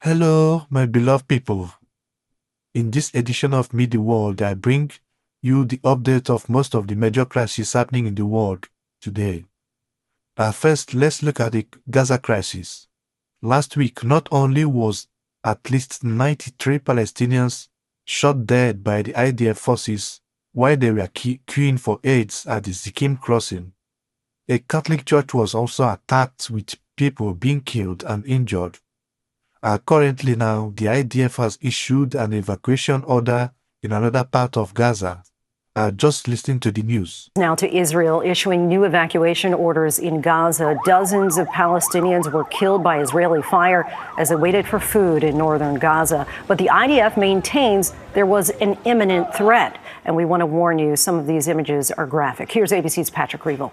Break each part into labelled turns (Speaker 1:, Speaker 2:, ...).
Speaker 1: Hello, my beloved people. In this edition of Meet the World, I bring you the update of most of the major crises happening in the world today. First, let's look at the Gaza crisis. Last week, not only was at least 93 Palestinians shot dead by the IDF forces while they were queuing for aid at the Zikim crossing, a Catholic church was also attacked with people being killed and injured. Currently now, the IDF has issued an evacuation order in another part of Gaza. Just listening to the news.
Speaker 2: Now to Israel, issuing new evacuation orders in Gaza. Dozens of Palestinians were killed by Israeli fire as they waited for food in northern Gaza. But the IDF maintains there was an imminent threat. And we want to warn you, some of these images are graphic. Here's ABC's Patrick Reevell.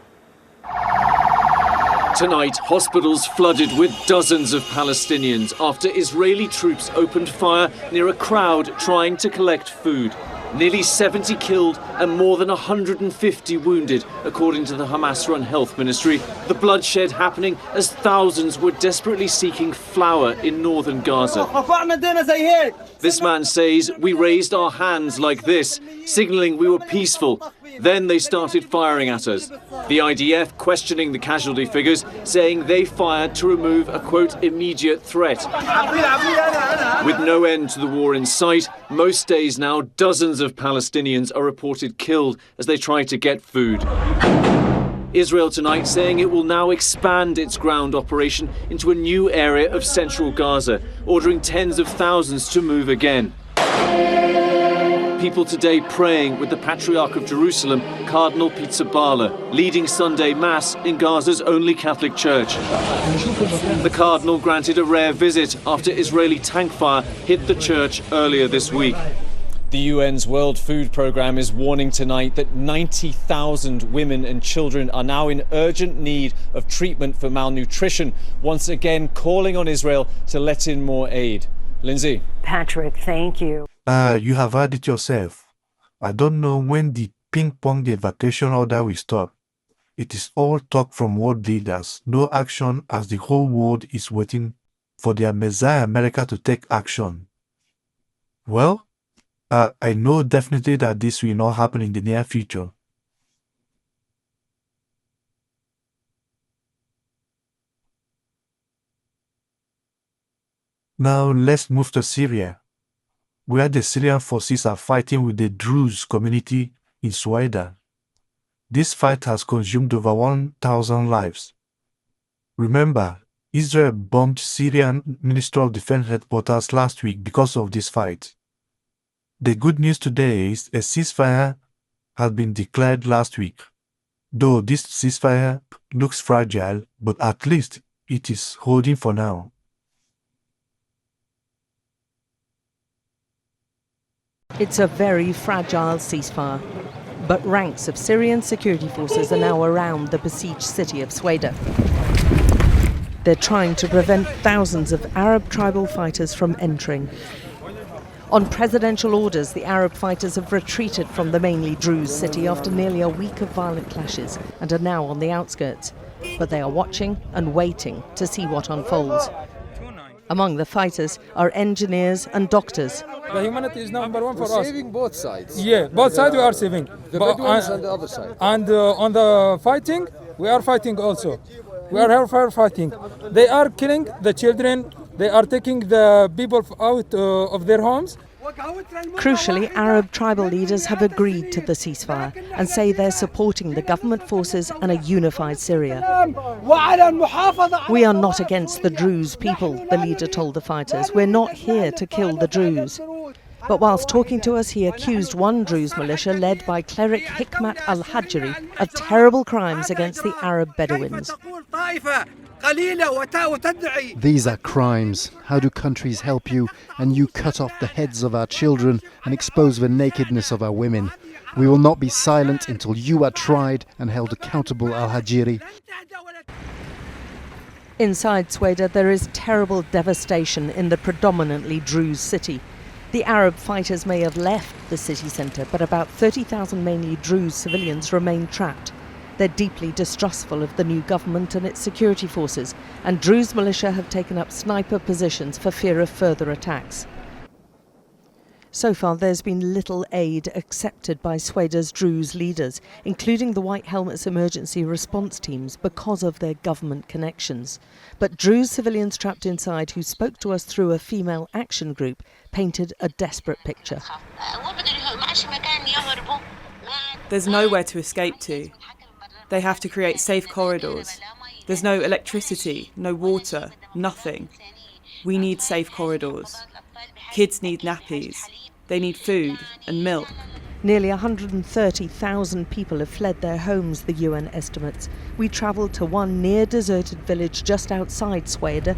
Speaker 3: Tonight, hospitals flooded with dozens of Palestinians after Israeli troops opened fire near a crowd trying to collect food. Nearly 70 killed and more than 150 wounded, according to the Hamas-run health ministry. The bloodshed happening as thousands were desperately seeking flour in northern Gaza. This man says, "We raised our hands like this, signalling we were peaceful. Then they started firing at us." The IDF questioning the casualty figures, saying they fired to remove a, quote, immediate threat. With no end to the war in sight, most days now dozens of Palestinians are reported killed as they try to get food. Israel tonight saying it will now expand its ground operation into a new area of central Gaza, ordering tens of thousands to move again. People today praying with the Patriarch of Jerusalem, Cardinal Pizzaballa, leading Sunday Mass in Gaza's only Catholic church. The Cardinal granted a rare visit after Israeli tank fire hit the church earlier this week. The UN's World Food Programme is warning tonight that 90,000 women and children are now in urgent need of treatment for malnutrition, once again calling on Israel to let in more aid. Lindsay.
Speaker 2: Patrick, thank you.
Speaker 1: You have heard it yourself. I don't know when the ping-pong evacuation order will stop. It is all talk from world leaders, no action, as the whole world is waiting for their Messiah America to take action. Well, I know definitely that this will not happen in the near future. Now let's move to Syria, where the Syrian forces are fighting with the Druze community in Sweden. This fight has consumed over 1,000 lives. Remember, Israel bombed Syrian Ministry of Defense headquarters last week because of this fight. The good news today is a ceasefire has been declared last week. Though this ceasefire looks fragile, but at least it is holding for now.
Speaker 4: It's a very fragile ceasefire, but ranks of Syrian security forces are now around the besieged city of Sweda. They're trying to prevent thousands of Arab tribal fighters from entering. On presidential orders, the Arab fighters have retreated from the mainly Druze city after nearly a week of violent clashes and are now on the outskirts. But they are watching and waiting to see what unfolds. Among the fighters are engineers and doctors.
Speaker 5: The humanity is number one for us.
Speaker 6: Saving both sides.
Speaker 5: Yeah, both sides we are saving.
Speaker 6: The Bedouins and the other side.
Speaker 5: And on the fighting, we are fighting also. We are here for fighting. They are killing the children. They are taking the people out of their homes.
Speaker 4: Crucially, Arab tribal leaders have agreed to the ceasefire and say they're supporting the government forces and a unified Syria. We are not against the Druze people, the leader told the fighters. We're not here to kill the Druze. But whilst talking to us, he accused one Druze militia led by cleric Hikmat al-Hajri of terrible crimes against the Arab Bedouins.
Speaker 7: These are crimes. How do countries help you and you cut off the heads of our children and expose the nakedness of our women? We will not be silent until you are tried and held accountable, al-Hajiri.
Speaker 4: Inside Sweda, there is terrible devastation in the predominantly Druze city. The Arab fighters may have left the city centre, but about 30,000 mainly Druze civilians remain trapped. They're deeply distrustful of the new government and its security forces, and Druze militia have taken up sniper positions for fear of further attacks. So far, there's been little aid accepted by Sweda's Druze leaders, including the White Helmets emergency response teams, because of their government connections. But Druze civilians trapped inside who spoke to us through a female action group painted a desperate picture.
Speaker 8: There's nowhere to escape to. They have to create safe corridors. There's no electricity, no water, nothing. We need safe corridors. Kids need nappies. They need food and milk.
Speaker 4: Nearly 130,000 people have fled their homes, the UN estimates. We travelled to one near-deserted village just outside Sweda,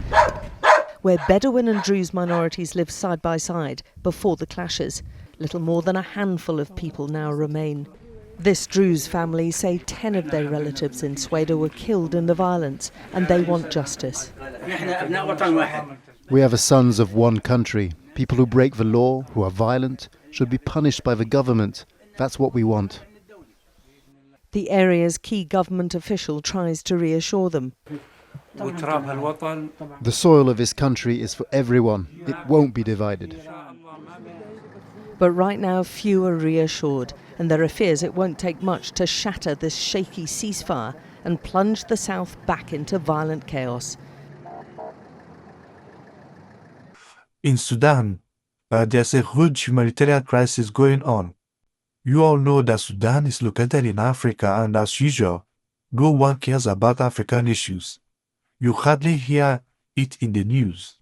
Speaker 4: where Bedouin and Druze minorities lived side by side before the clashes. Little more than a handful of people now remain. This Druze family say 10 of their relatives in Sweda were killed in the violence, and they want justice.
Speaker 7: We are the sons of one country. People who break the law, who are violent, should be punished by the government. That's what we want.
Speaker 4: The area's key government official tries to reassure them.
Speaker 7: The soil of this country is for everyone. It won't be divided.
Speaker 4: But right now, few are reassured, and there are fears it won't take much to shatter this shaky ceasefire and plunge the south back into violent chaos.
Speaker 1: In Sudan, there's a huge humanitarian crisis going on. You all know that Sudan is located in Africa, and as usual, no one cares about African issues. You hardly hear it in the news.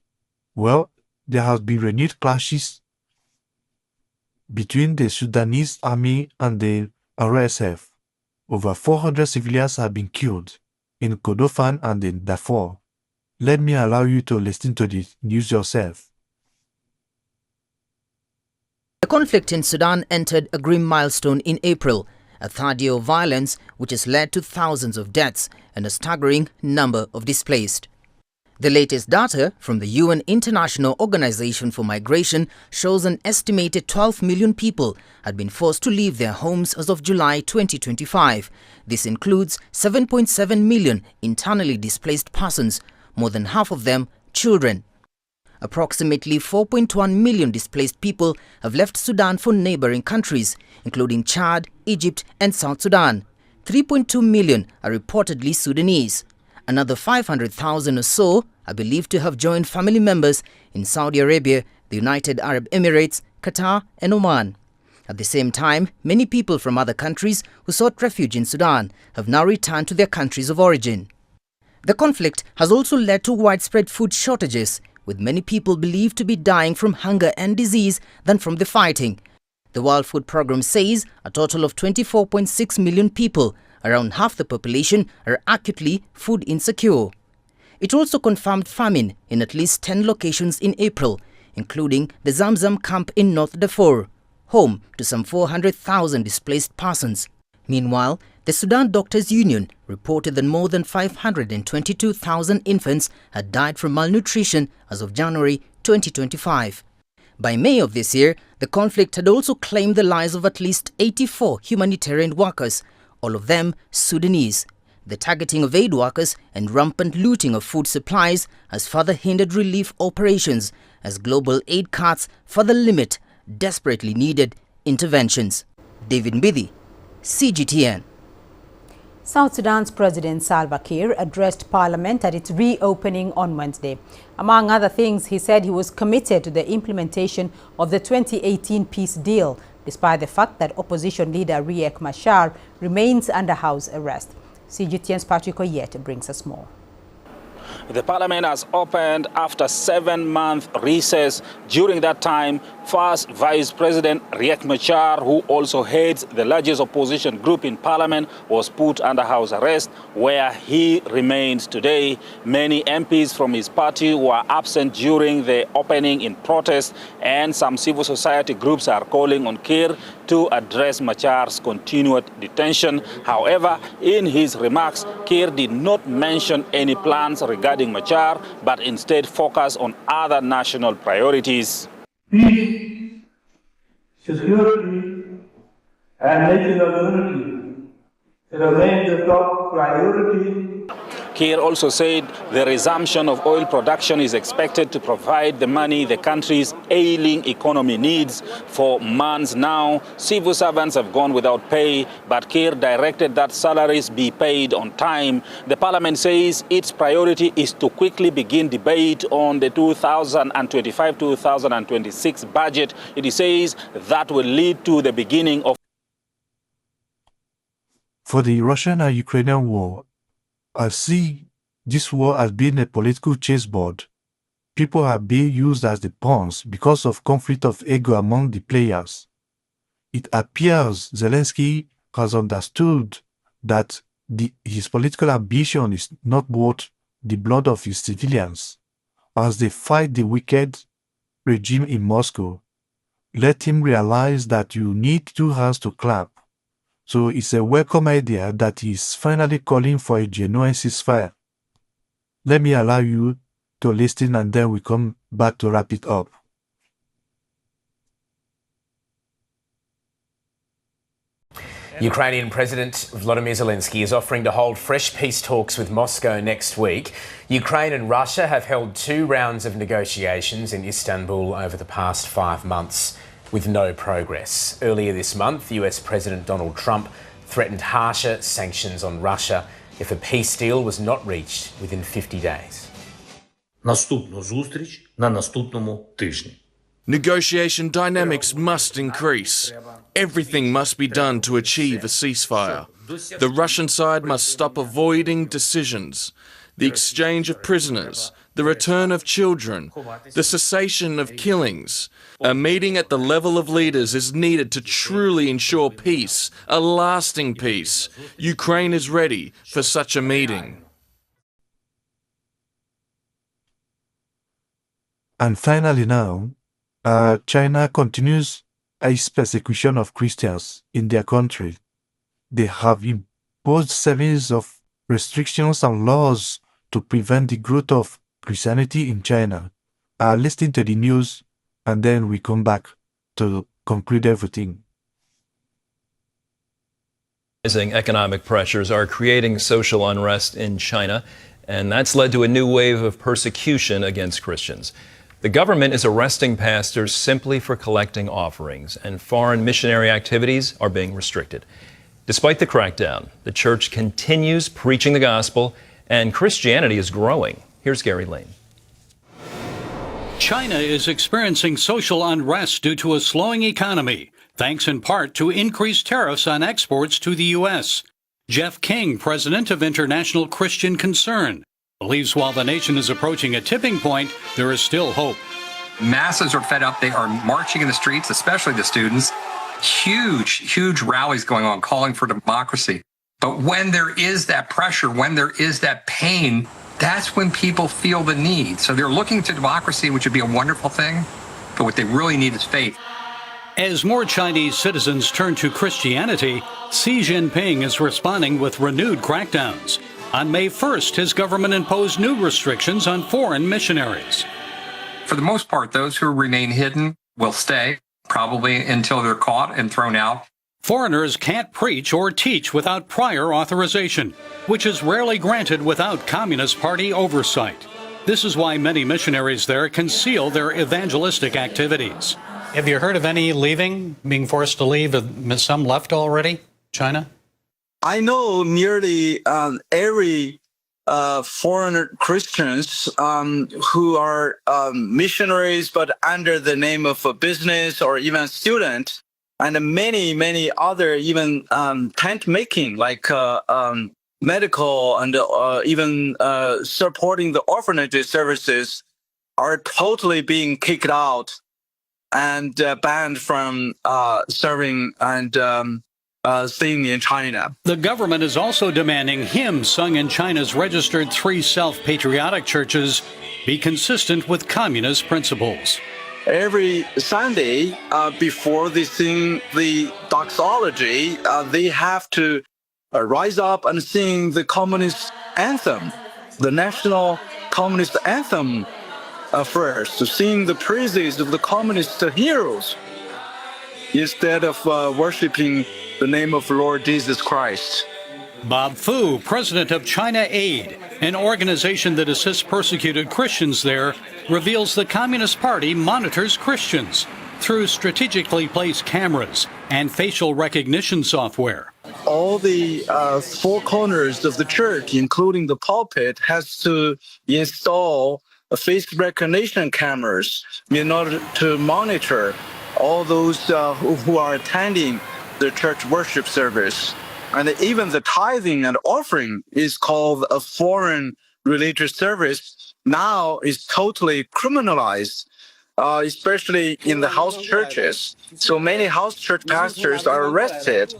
Speaker 1: Well, there have been renewed clashes between the Sudanese army and the RSF. Over 400 civilians have been killed in Kordofan and in Darfur. Let me allow you to listen to the news yourself.
Speaker 9: The conflict in Sudan entered a grim milestone in April, a third year of violence which has led to thousands of deaths and a staggering number of displaced. The latest data from the UN International Organization for Migration shows an estimated 12 million people had been forced to leave their homes as of July 2025. This includes 7.7 million internally displaced persons, more than half of them children. Approximately 4.1 million displaced people have left Sudan for neighboring countries, including Chad, Egypt and South Sudan. 3.2 million are reportedly Sudanese. Another 500,000 or so are believed to have joined family members in Saudi Arabia, the United Arab Emirates, Qatar and Oman. At the same time, many people from other countries who sought refuge in Sudan have now returned to their countries of origin. The conflict has also led to widespread food shortages, with many people believed to be dying from hunger and disease than from the fighting. The World Food Programme says a total of 24.6 million people, around half the population, are acutely food insecure. It also confirmed famine in at least 10 locations in April, including the Zamzam camp in North Darfur, home to some 400,000 displaced persons. Meanwhile, the Sudan Doctors Union reported that more than 522,000 infants had died from malnutrition as of January 2025. By May of this year, the conflict had also claimed the lives of at least 84 humanitarian workers, all of them Sudanese. The targeting of aid workers and rampant looting of food supplies has further hindered relief operations as global aid cuts further limit desperately needed interventions. David Mbidi, CGTN.
Speaker 10: South Sudan's President Salva Kiir addressed Parliament at its reopening on Wednesday. Among other things, he said he was committed to the implementation of the 2018 peace deal, despite the fact that opposition leader Riek Machar remains under house arrest. CGTN's Patrick Oyet brings us more.
Speaker 11: The parliament has opened after a 7-month recess. During that time, first Vice President Riek Machar, who also heads the largest opposition group in parliament, was put under house arrest, where he remains today. Many MPs from his party were absent during the opening in protest, and some civil society groups are calling on Kiir to address Machar's continued detention. However, in his remarks, Kiir did not mention any plans regarding Machar, but instead focused on other national priorities.
Speaker 12: Peace, security, and national unity remains the top priority.
Speaker 11: Kiir also said the resumption of oil production is expected to provide the money the country's ailing economy needs. For months now, civil servants have gone without pay, but Kiir directed that salaries be paid on time. The parliament says its priority is to quickly begin debate on the 2025-2026 budget. It says that will lead to the beginning of.
Speaker 1: For the Russian and Ukrainian war, I see this war as being a political chessboard. People are being used as the pawns because of conflict of ego among the players. It appears Zelensky has understood that his political ambition is not worth the blood of his civilians. As they fight the wicked regime in Moscow, let him realize that you need two hands to clap. So it's a welcome idea that he is finally calling for a genuine ceasefire. Let me allow you to listen and then we come back to wrap it up.
Speaker 13: Ukrainian President Volodymyr Zelensky is offering to hold fresh peace talks with Moscow next week. Ukraine and Russia have held 2 rounds of negotiations in Istanbul over the past 5 months, with no progress. Earlier this month, US President Donald Trump threatened harsher sanctions on Russia if a peace deal was not reached within 50 days.
Speaker 14: Наступну зустріч на наступному тижні.
Speaker 15: Negotiation dynamics must increase. Everything must be done to achieve a ceasefire. The Russian side must stop avoiding decisions. The exchange of prisoners, the return of children, the cessation of killings. A meeting at the level of leaders is needed to truly ensure peace, a lasting peace. Ukraine is ready for such a meeting.
Speaker 1: And finally now, China continues its persecution of Christians in their country. They have imposed series of restrictions and laws to prevent the growth of Christianity in China. Listen to the news and then we come back to conclude everything.
Speaker 16: Rising economic pressures are creating social unrest in China, and that's led to a new wave of persecution against Christians. The government is arresting pastors simply for collecting offerings, and foreign missionary activities are being restricted. Despite the crackdown, the church continues preaching the gospel, and Christianity is growing. Here's Gary Lane.
Speaker 17: China is experiencing social unrest due to a slowing economy, thanks in part to increased tariffs on exports to the U.S. Jeff King, president of International Christian Concern, believes while the nation is approaching a tipping point, there is still hope.
Speaker 18: Masses are fed up. They are marching in the streets, especially the students. Huge rallies going on calling for democracy. But when there is that pressure, when there is that pain, that's when people feel the need. So they're looking to democracy, which would be a wonderful thing, but what they really need is faith.
Speaker 17: As more Chinese citizens turn to Christianity, Xi Jinping is responding with renewed crackdowns. On May 1st, his government imposed new restrictions on foreign missionaries.
Speaker 18: For the most part, those who remain hidden will stay, probably until they're caught and thrown out.
Speaker 17: Foreigners can't preach or teach without prior authorization, which is rarely granted without Communist Party oversight. This is why many missionaries there conceal their evangelistic activities. Have you heard of any leaving, being forced to leave? Some left already, China?
Speaker 19: I know nearly every foreign Christians who are missionaries, but under the name of a business or even student, and many other even tent making, like medical and even supporting the orphanage services, are totally being kicked out and banned from serving and singing in China.
Speaker 17: The government is also demanding hymns sung in China's registered 3 self-patriotic churches be consistent with communist principles.
Speaker 19: Every Sunday, before they sing the doxology, they have to rise up and sing the communist anthem, the national communist anthem first, to sing the praises of the communist heroes, instead of worshiping the name of Lord Jesus Christ.
Speaker 17: Bob Fu, president of China Aid, an organization that assists persecuted Christians there, reveals the Communist Party monitors Christians through strategically placed cameras and facial recognition software.
Speaker 19: All the four corners of the church, including the pulpit, has to install face recognition cameras in order to monitor all those who are attending the church worship service. And even the tithing and offering is called a foreign religious service. Now is totally criminalized, especially in the house churches. So many house church pastors are arrested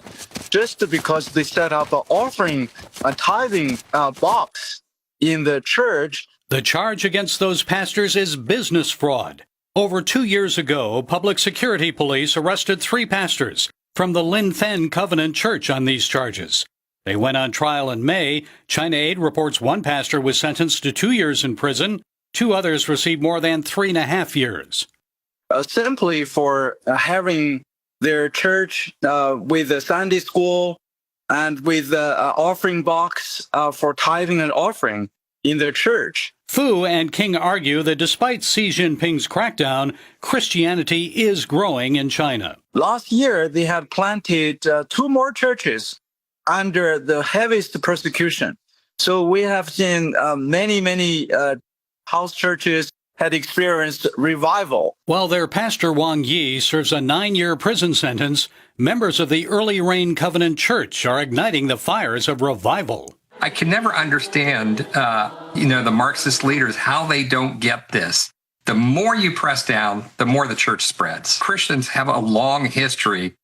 Speaker 19: just because they set up an offering, a tithing box in the church.
Speaker 17: The charge against those pastors is business fraud. Over 2 years ago, public security police arrested 3 pastors from the Lin Then Covenant Church on these charges. They went on trial in May. China Aid reports one pastor was sentenced to 2 years in prison. 2 others received more than 3.5 years.
Speaker 19: Simply for having their church with a Sunday school and with an offering box for tithing and offering in their church.
Speaker 17: Fu and King argue that despite Xi Jinping's crackdown, Christianity is growing in China.
Speaker 19: Last year, they had planted 2 more churches under the heaviest persecution. So we have seen many house churches had experienced revival.
Speaker 17: While their pastor Wang Yi serves a 9-year prison sentence, members of the Early Rain Covenant Church are igniting the fires of revival.
Speaker 18: I can never understand, the Marxist leaders, how they don't get this. The more you press down, the more the church spreads. Christians have a long history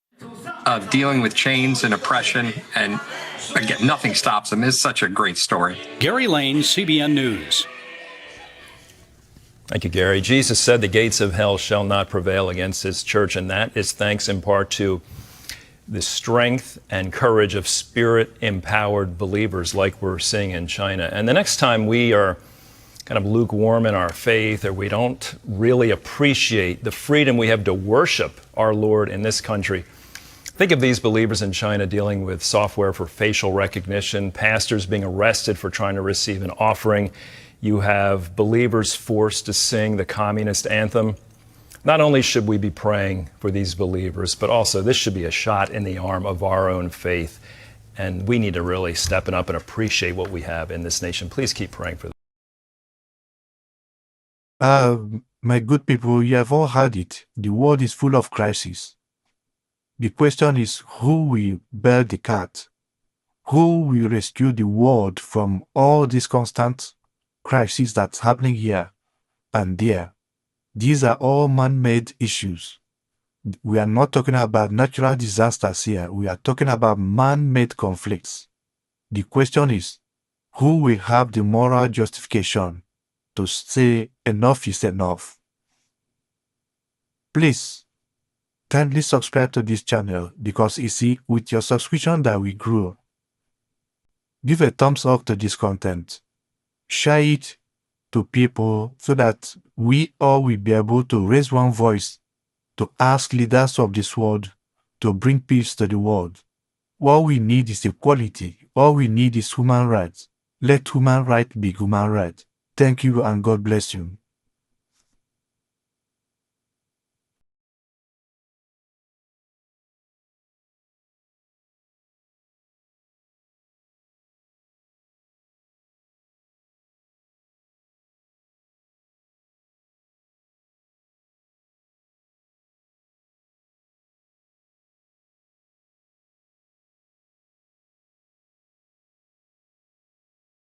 Speaker 18: of dealing with chains and oppression, and again, nothing stops them. It's such a great story.
Speaker 17: Gary Lane, CBN News.
Speaker 16: Thank you, Gary. Jesus said the gates of hell shall not prevail against his church, and that is thanks in part to the strength and courage of spirit-empowered believers like we're seeing in China. And the next time we are kind of lukewarm in our faith, or we don't really appreciate the freedom we have to worship our Lord in this country, think of these believers in China dealing with software for facial recognition, pastors being arrested for trying to receive an offering. You have believers forced to sing the communist anthem. Not only should we be praying for these believers, but also this should be a shot in the arm of our own faith. And we need to really step it up and appreciate what we have in this nation. Please keep praying for them.
Speaker 1: My good people, you have all heard it. The world is full of crises. The question is, who will bear the cat? Who will rescue the world from all these constant crises that's happening here and there? These are all man-made issues. We are not talking about natural disasters here. We are talking about man-made conflicts. The question is, who will have the moral justification to say enough is enough? Please, kindly subscribe to this channel, because you see, with your subscription that we grow. Give a thumbs up to this content. Share it to people so that we all will be able to raise one voice to ask leaders of this world to bring peace to the world. All we need is equality. All we need is human rights. Let human rights be human rights. Thank you and God bless you.